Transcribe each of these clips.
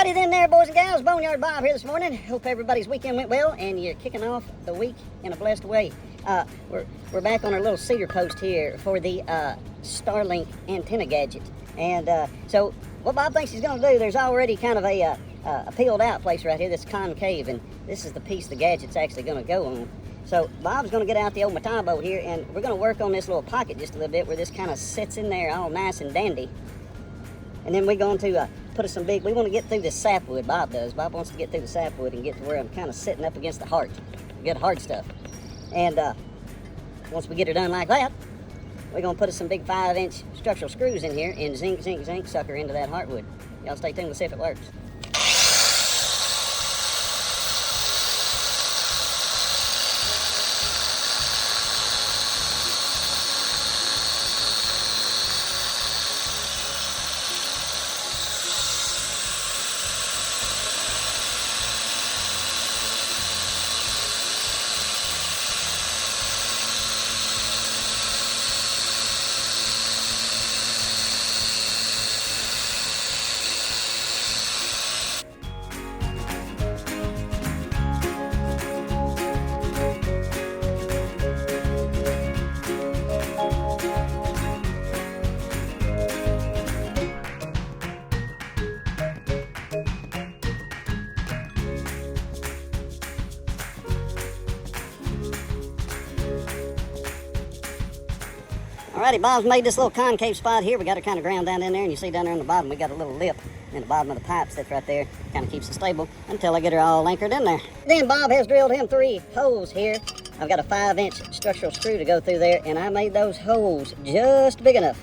Alrighty then there, boys and gals. Boneyard Bob here this morning. Hope everybody's weekend went well and you're kicking off the week in a blessed way. We're back on our little cedar post here for the Starlink antenna gadget. And so what Bob thinks he's going to do, there's already kind of a peeled out place right here that's concave, and this is the piece the gadget's actually going to go on. So Bob's going to get out the old Matai boat here, and we're going to work on this little pocket just a little bit where this kind of sits in there all nice and dandy. And then we're going to put some big, we want to get through this sapwood, Bob does. Bob wants to get through the sapwood and get to where I'm kind of sitting up against the heart. Good hard stuff. And once we get her done like that, we're going to put some big 5-inch structural screws in here and zinc, sucker into that heartwood. Y'all stay tuned, we'll see if it works. Alrighty, Bob's made this little concave spot here. We got her kind of ground down in there, and you see down there on the bottom, we got a little lip in the bottom of the pipe that's right there. Kind of keeps it stable until I get her all anchored in there. Then Bob has drilled him 3 holes here. I've got a 5-inch structural screw to go through there, and I made those holes just big enough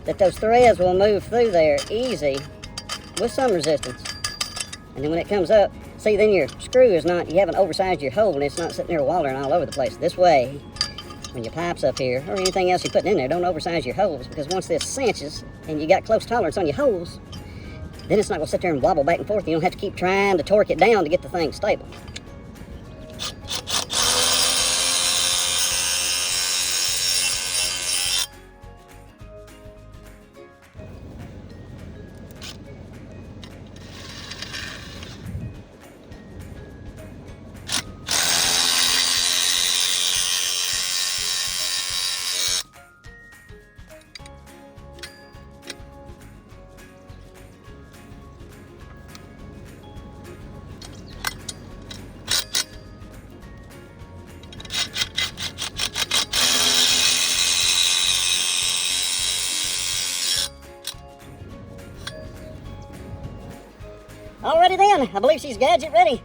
that those threads will move through there easy with some resistance. And then when it comes up, see, then your screw is not, you haven't oversized your hole, and it's not sitting there wallering all over the place. This way, when your pipe's up here, or anything else you're putting in there, don't oversize your holes, because once this cinches and you got close tolerance on your holes, then it's not going to sit there and wobble back and forth. You don't have to keep trying to torque it down to get the thing stable. Alrighty then, I believe she's gadget ready.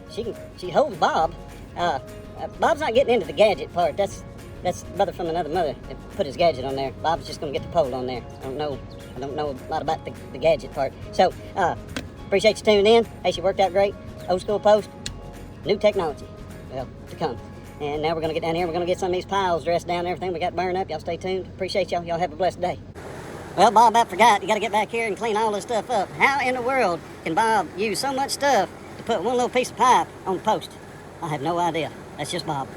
She holds Bob. Bob's not getting into the gadget part. That's brother from another mother that put his gadget on there. Bob's just gonna get the pole on there. I don't know a lot about the gadget part. So appreciate you tuning in. Hey, she worked out great. Old school post, new technology, well, to come. And now we're gonna get down here. We're gonna get some of these piles dressed down and everything we got burned up. Y'all stay tuned. Appreciate y'all. Y'all have a blessed day. Well, Bob about forgot. You got to get back here and clean all this stuff up. How in the world can Bob use so much stuff to put one little piece of pipe on the post? I have no idea. That's just Bob.